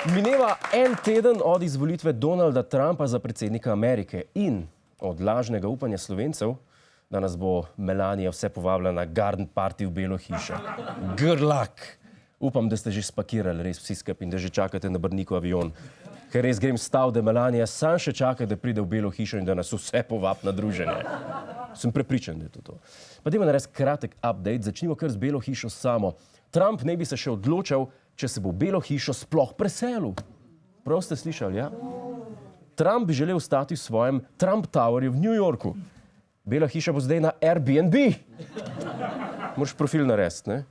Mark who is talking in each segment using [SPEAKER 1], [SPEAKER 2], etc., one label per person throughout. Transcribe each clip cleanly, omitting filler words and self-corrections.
[SPEAKER 1] Mineva en teden od izvolitve Donalda Trumpa za predsednika Amerike in od lažnega upanja Slovencev, da nas bo Melania vse povabila na garden party v Belo hišo. Grlak! Upam, da ste že spakirali res vsi skupaj in da že čakate na Brniku avion. Ker res grem stav, da Melania sam še čaka, da pride v Belo hišo in da nas vse povab na druženje. Sem prepričan, da je to. Pa dajmo narediti kratek update, začnimo kar z Belo hišo samo. Trump ne bi se še odločal, če se bo v Belo hišo sploh preselil. Prav ste slišali, ja? Trump bi želel ostati v svojem Trump Towerju v New Yorku. Bela hiša bo zdaj na Airbnb. Moraš profil narediti, ne?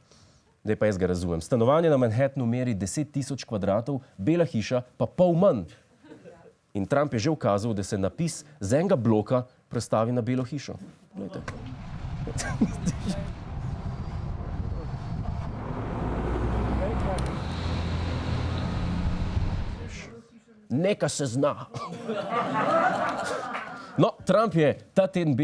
[SPEAKER 1] Zdaj pa jaz ga razumem. Stanovanje na Manhattanu meri 10.000 kvadratov, Bela hiša pa pol manj. In Trump je že ukazal, da se napis z enega bloka prestavi na Belo hišo. Glejte. Neka se zna. No, Trump je ta teden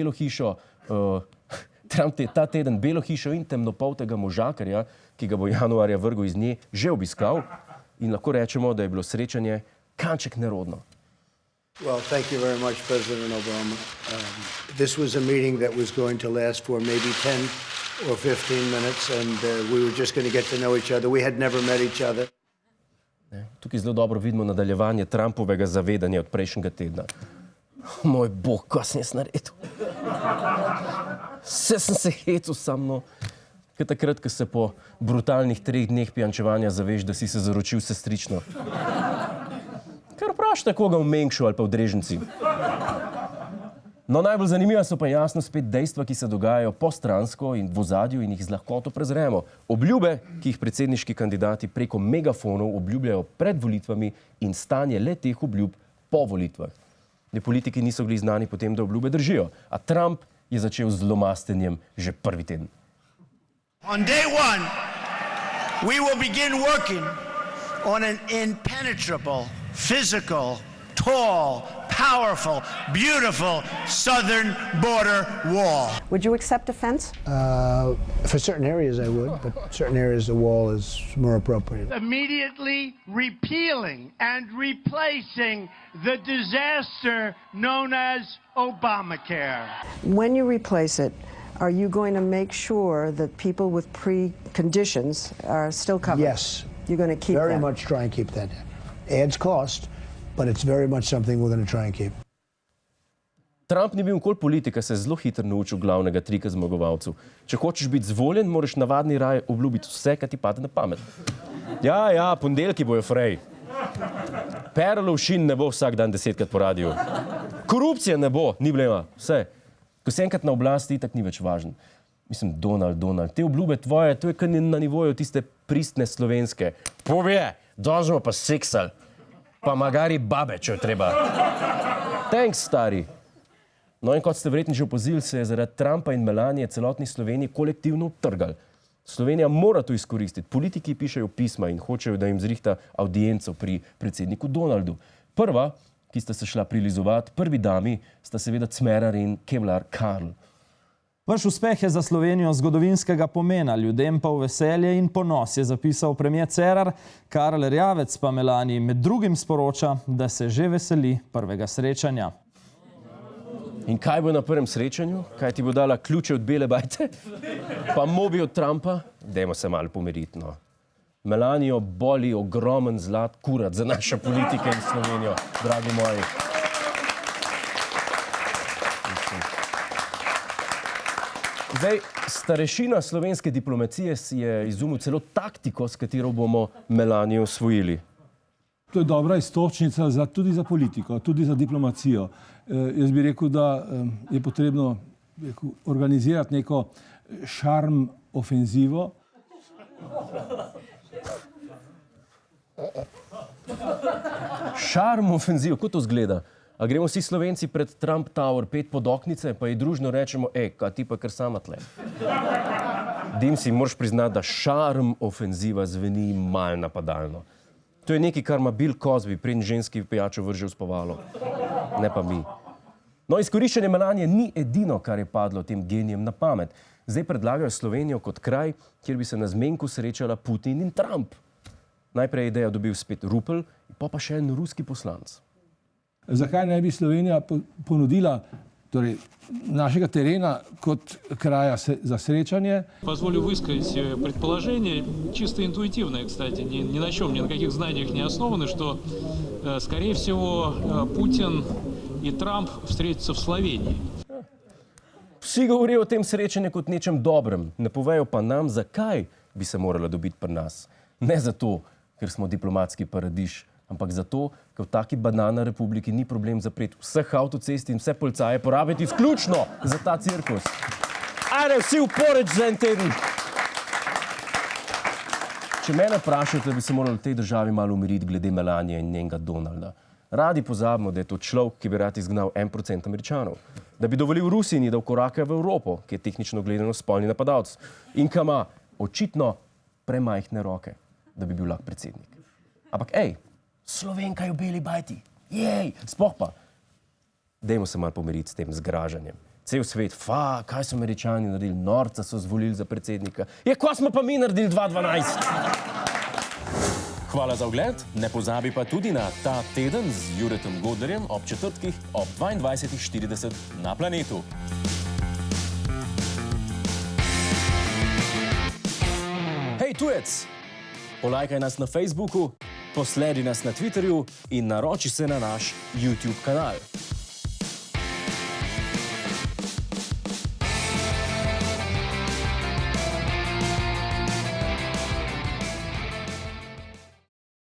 [SPEAKER 1] Belo hišo in temnopoltega možakarja, ki ga bo januarja vrgel iz nje, že obiskal in lahko rečemo, da je bilo srečanje kanček nerodno.
[SPEAKER 2] Well, thank you very much, President Obama. This was a meeting that was going to last for maybe 10 or 15 minutes, and we were just going to get to know each other. We had never met each other.
[SPEAKER 1] Tukaj zelo dobro vidimo nadaljevanje Trumpovega zavedanja od prejšnjega tedna. Moj bog, kaj sem jaz naredil? Vse sem se hecal samo. Kaj takrat, ko se po brutalnih 3 dneh pijančevanja zaveš, da si se zaročil sestrično. Kar vprašajte koga v Mengšu ali pa v Drežnici. No, najbolj zanimiva so pa jasno spet dejstva, ki se dogajajo postransko in v ozadju in jih z lahkoto prezremo. Obljube, ki jih predsedniški kandidati preko megafonov obljubljajo pred volitvami in stanje le teh obljub po volitvah. Ne, politiki niso bili znani potem, da obljube držijo, a Trump je začel z lomastenjem že prvi teden.
[SPEAKER 2] On day one, we will begin working on an impenetrable, physical, tall, powerful, beautiful southern border wall.
[SPEAKER 3] Would you accept a fence?
[SPEAKER 2] For certain areas I would, but certain areas the wall is more appropriate.
[SPEAKER 4] Immediately repealing and replacing the disaster known as Obamacare.
[SPEAKER 3] When you replace it, are you going to make sure that people with preconditions are still covered?
[SPEAKER 2] Yes.
[SPEAKER 3] You're going to keep
[SPEAKER 2] Very
[SPEAKER 3] that?
[SPEAKER 2] much try and keep that. Adds cost, but it's very much something we're going to try and keep.
[SPEAKER 1] Trump ni bil nikoli politika, se je zelo hitro naučil glavnega trika zmagovalcev. Če hočeš biti zvoljen, moraš navadni raje obljubiti vse, kar ti pade na pamet. Ja, ponedeljki bojo frej. Perlovšin ne bo vsak dan 10-krat po radiju. Korupcije ne bo, ni blema, vse. Ko si enkrat na oblasti, itak ni več važen. Mislim, Donald, te obljube tvoje, to je kar na nivoju tiste pristne slovenske. Povije, dožemo pa seksal, pa magari babe, če jo treba. Thanks, stari. No in kot ste verjetno že opazili, se je zaradi Trumpa in Melanie celotni Sloveniji kolektivno trgal. Slovenija mora to izkoristiti. Politiki pišejo pisma in hočejo, da jim zrihta audienco pri predsedniku Donaldu. Prva, ki sta se šla prilizovati prvi dami, sta seveda Cmerar in Kevlar Karl.
[SPEAKER 5] Vaš uspeh je za Slovenijo zgodovinskega pomena, ljudem pa v veselje in ponos, je zapisal premier Cerar. Karl Erjavec pa Melanii med drugim sporoča, da se že veseli prvega srečanja.
[SPEAKER 1] In kaj bo na prvem srečanju? Kaj ti bo dala ključe od bele bajte? Pa mobi od Trumpa? Dajmo se malo pomiriti, no. Melanijo boli ogromen zlat kurat za naše politike in Slovenijo, dragi moji. Zdaj, starešina slovenske diplomacije si je izumil celo taktiko, s katero bomo Melanijo osvojili.
[SPEAKER 6] To je dobra iztočnica tudi za politiko, tudi za diplomacijo. Jaz bi rekel, da je potrebno organizirati neko šarm ofenzivo.
[SPEAKER 1] Šarm ofenzivo, kako to zgleda? A gremo vsi Slovenci pred Trump Tower, 5 pod oknice, pa ji družno rečemo, kaj ti pa kar sama tle. Dimsi, moraš priznati, da šarm ofenziva zveni malo napadalno. To je nekaj, kar ima Bill Cosby, preden ženski pijačo vrže v spavalo. Ne pa mi. No, izkoriščenje Melanie ni edino, kar je padlo tem genijem na pamet. Zdaj predlagajo Slovenijo kot kraj, kjer bi se na zmenku srečala Putin in Trump. Najprej je idejo dobil spet Rupel, pa še en ruski poslanec.
[SPEAKER 6] Zakaj ne bi Slovenija ponudila torej, našega terena kot kraja za srečanje?
[SPEAKER 7] Позволю высказать предположение, чисто интуитивное, кстати, ни на чем, ни на каких знаниях не основано, что, скорее всего, Путин и Трамп встретятся в Словении.
[SPEAKER 1] Vsi govorijo o tem srečanju kot nečem dobrem, ne povejo pa nam, zakaj bi se morala dobiti pri nas. Ne zato, ker smo diplomatski paradiž, ampak zato, ker v taki banana republiki ni problem zapreti vseh avtocest in vse policaje porabiti izključno za ta cirkus. Ajde, vsi v Poreč za en teden! Če mene vprašate, bi se morali v tej državi malo umiriti glede Melanije in njenega Donalda. Radi pozabimo, da je to človek, ki bi rad izgnal 1% Američanov. Da bi dovolil Rusiji, da vkoraka v Evropo, ki je tehnično gledano spolni napadalec. In ki ima očitno premajhne roke, da bi bil lahko predsednik. Ampak Slovenka je v beli bajti. Jej, sploh pa. Dajmo se malo pomiriti s tem zgražanjem. Cel svet, kaj so Američani naredili, norca so zvolili za predsednika. Ko smo pa mi naredili 2012?
[SPEAKER 8] Hvala za ogled, ne pozabi pa tudi na Ta teden z Juretom Godlerjem ob četrtkih ob 22:40 na Planetu.
[SPEAKER 1] Hej tujec, polajkaj nas na Facebooku, posledi nas na Twitterju in naroči se na naš YouTube kanal.